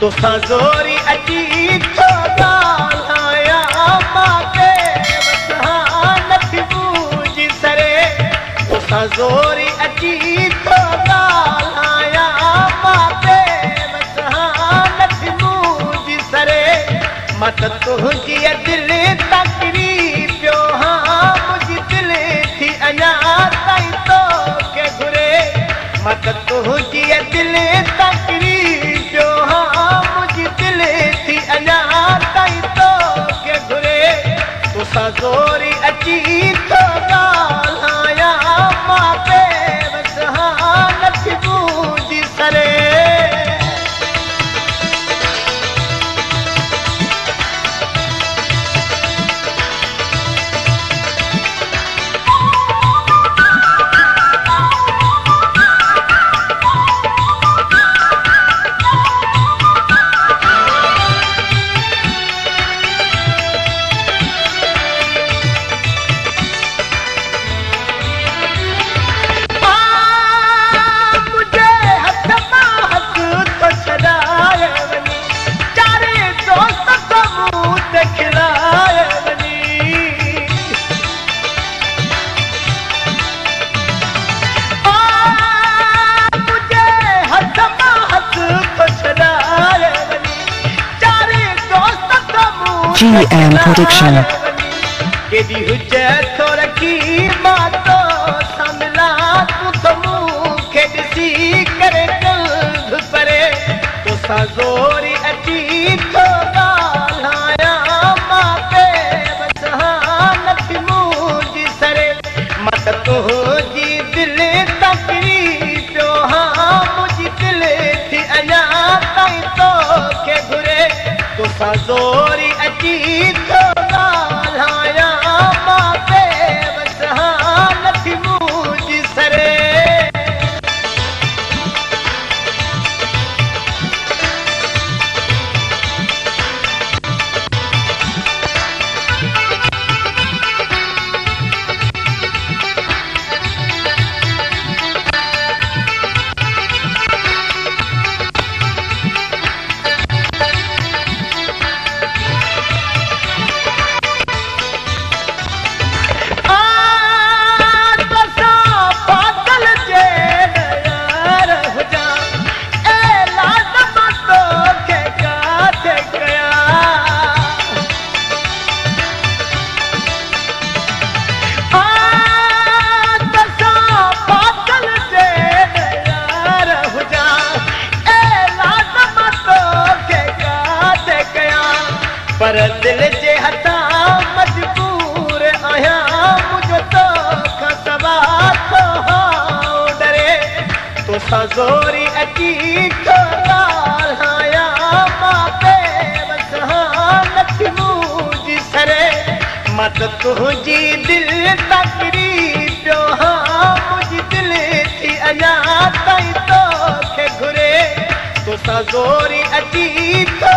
तोसां ज़ोरी अची थो ॻाल्हायां मांखे वसां नथी बूझी सरे तोसां ज़ोरी अची थो ॻाल्हायां मांखे वसां नथी बूझी सरे मां त तुंहिंजी दिलि तकरी पियो हां मुंहिंजी दिलि थी अञा ताईं तोखे घुरे मां त तुंहिंजी दिलि तकरी पियो हां मुंहिंजी दिलि थी अञा ताईं तोखे घुरे तोसां ज़ोरी अची थो ॻाल्हायां मांखे वसां नथी बूझी सरे GM Production. केॾी हुजत थो रखी मां तो सामला तूं त मूंखे ॾिसी करे दिलि परे तोसां ज़ोरी अची थो ॻाल्हायां मांखे वसां नथी बूझी सरे मां त तुंहिंजी दिलि तकरी पियो हां मुंहिंजी दिलि थी अञा ताईं तोखे घुरे तोसां ज़ोरी अची थो ॻाल्हायां मांखे वसां नथी बूझी सरे पर दिल जे हथां मजबूर आहियां मुंहिंजो तोखां सवा थो डरे तोसां ज़ोरी अची थो ॻाल्हायां मांखे वसां नथी बूझी सरे मां त तुंहिंजी दिलि तकरी पियो हां मुंहिंजी दिलि थी अञा ताईं तोखे घुरे तोसां ज़ोरी अची थो